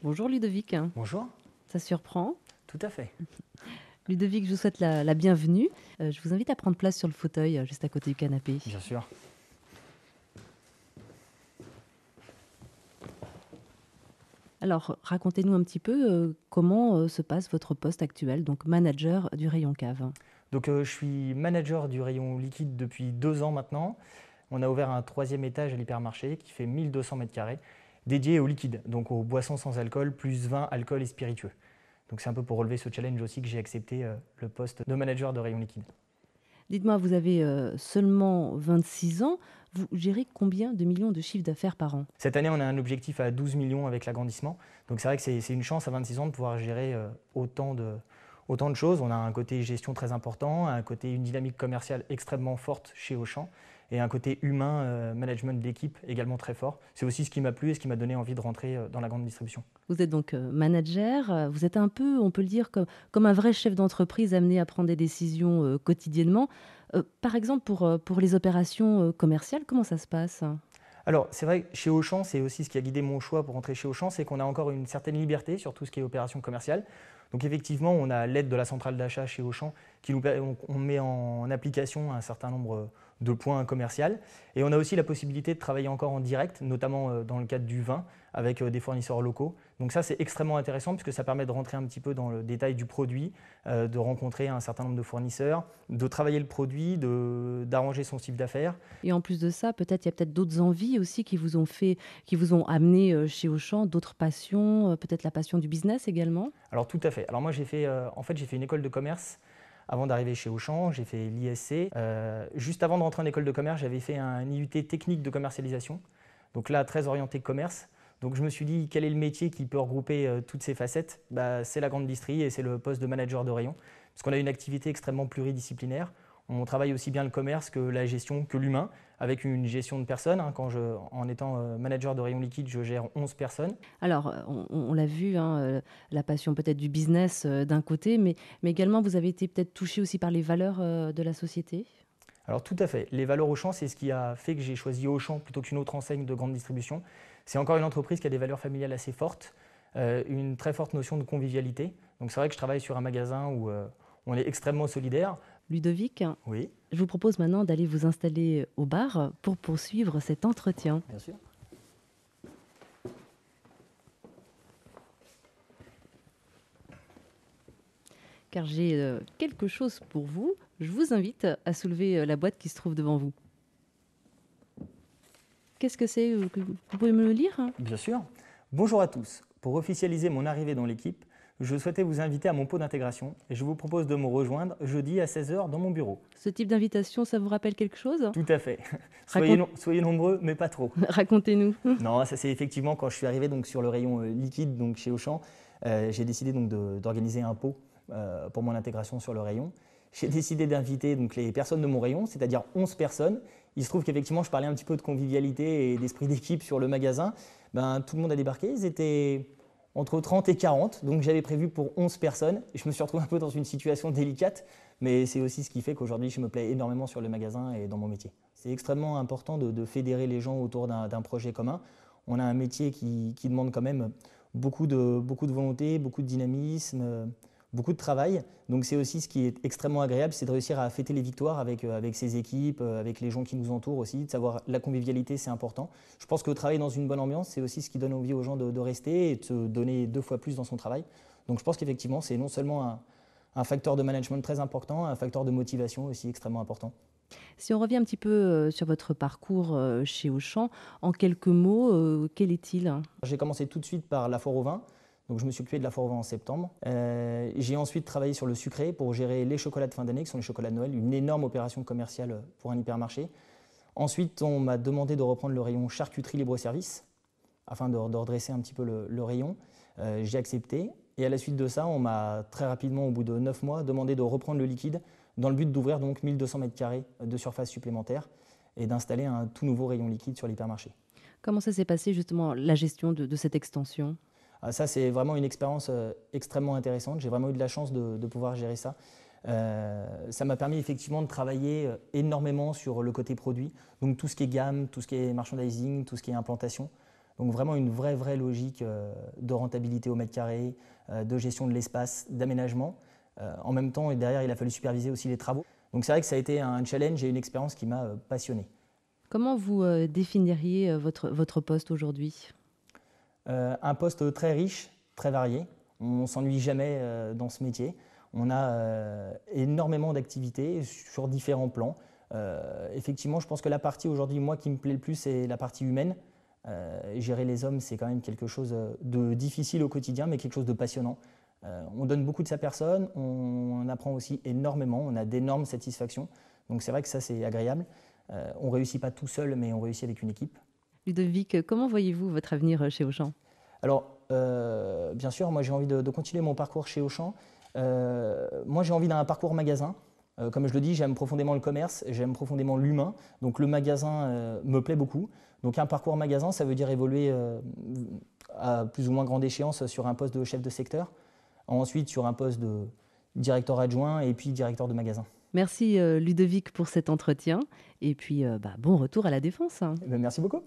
Bonjour Ludovic, Bonjour, ça surprend. tout à fait. Ludovic, je vous souhaite la bienvenue. Je vous invite à prendre place sur le fauteuil juste à côté du canapé. Bien sûr. Alors, racontez-nous un petit peu comment se passe votre poste actuel, donc manager du rayon cave. Donc je suis manager du rayon liquide depuis 2 ans maintenant. On a ouvert un troisième étage à l'hypermarché qui fait 1200 mètres carrés, dédié au liquide, donc aux boissons sans alcool, plus vin, alcool et spiritueux. Donc c'est un peu pour relever ce challenge aussi que j'ai accepté le poste de manager de rayon liquide. Dites-moi, vous avez seulement 26 ans, vous gérez combien de millions de chiffres d'affaires par an? Cette année, on a un objectif à 12 millions avec l'agrandissement. Donc c'est vrai que c'est une chance à 26 ans de pouvoir gérer autant de choses. On a un côté gestion très important, une dynamique commerciale extrêmement forte chez Auchan et un côté humain, management d'équipe également très fort. C'est aussi ce qui m'a plu et ce qui m'a donné envie de rentrer dans la grande distribution. Vous êtes donc manager, vous êtes un peu, on peut le dire, comme un vrai chef d'entreprise amené à prendre des décisions quotidiennement. Par exemple, pour les opérations commerciales, comment ça se passe? Alors, c'est vrai que chez Auchan, c'est aussi ce qui a guidé mon choix pour rentrer chez Auchan, c'est qu'on a encore une certaine liberté sur tout ce qui est opération commerciale. Donc effectivement, on a l'aide de la centrale d'achat chez Auchan on met en application un certain nombre de points commerciaux. Et on a aussi la possibilité de travailler encore en direct, notamment dans le cadre du vin, avec des fournisseurs locaux. Donc ça, c'est extrêmement intéressant puisque ça permet de rentrer un petit peu dans le détail du produit, de rencontrer un certain nombre de fournisseurs, de travailler le produit, d'arranger son chiffre d'affaires. Et en plus de ça, peut-être il y a peut-être d'autres envies aussi qui vous ont fait, qui vous ont amené chez Auchan, d'autres passions, peut-être la passion du business également. Alors tout à fait. Alors moi j'ai fait une école de commerce avant d'arriver chez Auchan, j'ai fait l'ISC. Juste avant de rentrer en école de commerce, j'avais fait un IUT technique de commercialisation. Donc là, très orienté commerce. Donc je me suis dit, quel est le métier qui peut regrouper toutes ces facettes? C'est la grande distrie et c'est le poste de manager de rayon. Parce qu'on a une activité extrêmement pluridisciplinaire. On travaille aussi bien le commerce que la gestion, que l'humain, avec une gestion de personnes. En étant manager de rayon liquide, je gère 11 personnes. Alors, on l'a vu, hein, la passion peut-être du business d'un côté, mais également vous avez été peut-être touché aussi par les valeurs de la société. Alors tout à fait. Les valeurs Auchan, c'est ce qui a fait que j'ai choisi Auchan plutôt qu'une autre enseigne de grande distribution. C'est encore une entreprise qui a des valeurs familiales assez fortes, une très forte notion de convivialité. Donc c'est vrai que je travaille sur un magasin où on est extrêmement solidaire. Ludovic, Oui, je vous propose maintenant d'aller vous installer au bar pour poursuivre cet entretien. bien sûr. Car j'ai quelque chose pour vous. Je vous invite à soulever la boîte qui se trouve devant vous. Qu'est-ce que c'est vous pouvez me le lire, hein? Bien sûr. Bonjour à tous. Pour officialiser mon arrivée dans l'équipe, je souhaitais vous inviter à mon pot d'intégration et je vous propose de me rejoindre jeudi à 16 h dans mon bureau. Ce type d'invitation, ça vous rappelle quelque chose? Tout à fait. Raconte- Soyez nombreux, mais pas trop. Racontez-nous. Non, ça c'est effectivement quand je suis arrivé donc, sur le rayon liquide donc, chez Auchan, j'ai décidé donc, d'organiser un pot pour mon intégration sur le rayon. J'ai décidé d'inviter donc, les personnes de mon rayon, c'est-à-dire 11 personnes. Il se trouve qu'effectivement, je parlais un petit peu de convivialité et d'esprit d'équipe sur le magasin. Tout le monde a débarqué, ils étaient entre 30 et 40, donc j'avais prévu pour 11 personnes. Je me suis retrouvé un peu dans une situation délicate, mais c'est aussi ce qui fait qu'aujourd'hui, je me plais énormément sur le magasin et dans mon métier. C'est extrêmement important de fédérer les gens autour d'un projet commun. On a un métier qui demande quand même beaucoup de volonté, beaucoup de dynamisme, beaucoup de travail. Donc c'est aussi ce qui est extrêmement agréable, c'est de réussir à fêter les victoires avec ses équipes, avec les gens qui nous entourent aussi, de savoir la convivialité, c'est important. Je pense que travailler dans une bonne ambiance, c'est aussi ce qui donne envie aux gens de rester et de se donner 2 fois plus dans son travail. Donc je pense qu'effectivement, c'est non seulement un facteur de management très important, un facteur de motivation aussi extrêmement important. Si on revient un petit peu sur votre parcours chez Auchan, en quelques mots, quel est-il? J'ai commencé tout de suite par la foire au vin. Donc je me suis occupé de la foire au vin en septembre. J'ai ensuite travaillé sur le sucré pour gérer les chocolats de fin d'année, qui sont les chocolats de Noël, une énorme opération commerciale pour un hypermarché. Ensuite, on m'a demandé de reprendre le rayon charcuterie libre-service, afin de redresser un petit peu le rayon. J'ai accepté. Et à la suite de ça, on m'a très rapidement, au bout de 9 mois, demandé de reprendre le liquide, dans le but d'ouvrir donc 1200 mètres carrés de surface supplémentaire et d'installer un tout nouveau rayon liquide sur l'hypermarché. Comment ça s'est passé justement la gestion de cette extension? Ça, c'est vraiment une expérience extrêmement intéressante. J'ai vraiment eu de la chance de pouvoir gérer ça. Ça m'a permis effectivement de travailler énormément sur le côté produit, donc tout ce qui est gamme, tout ce qui est merchandising, tout ce qui est implantation. Donc vraiment une vraie logique de rentabilité au mètre carré, de gestion de l'espace, d'aménagement. En même temps, et derrière, il a fallu superviser aussi les travaux. Donc c'est vrai que ça a été un challenge et une expérience qui m'a passionné. Comment vous définiriez votre poste aujourd'hui? Un poste très riche, très varié. On ne s'ennuie jamais dans ce métier. On a énormément d'activités sur différents plans. Effectivement, je pense que la partie aujourd'hui, moi, qui me plaît le plus, c'est la partie humaine. Gérer les hommes, c'est quand même quelque chose de difficile au quotidien, mais quelque chose de passionnant. On donne beaucoup de sa personne, on apprend aussi énormément, on a d'énormes satisfactions. Donc c'est vrai que ça, c'est agréable. On ne réussit pas tout seul, mais on réussit avec une équipe. Ludovic, comment voyez-vous votre avenir chez Auchan? Alors, bien sûr, moi j'ai envie de continuer mon parcours chez Auchan. Moi j'ai envie d'un parcours magasin. Comme je le dis, j'aime profondément le commerce, j'aime profondément l'humain. Donc le magasin me plaît beaucoup. Donc un parcours magasin, ça veut dire évoluer à plus ou moins grande échéance sur un poste de chef de secteur, ensuite sur un poste de directeur adjoint et puis directeur de magasin. Merci Ludovic pour cet entretien et puis bon retour à la Défense. Merci beaucoup.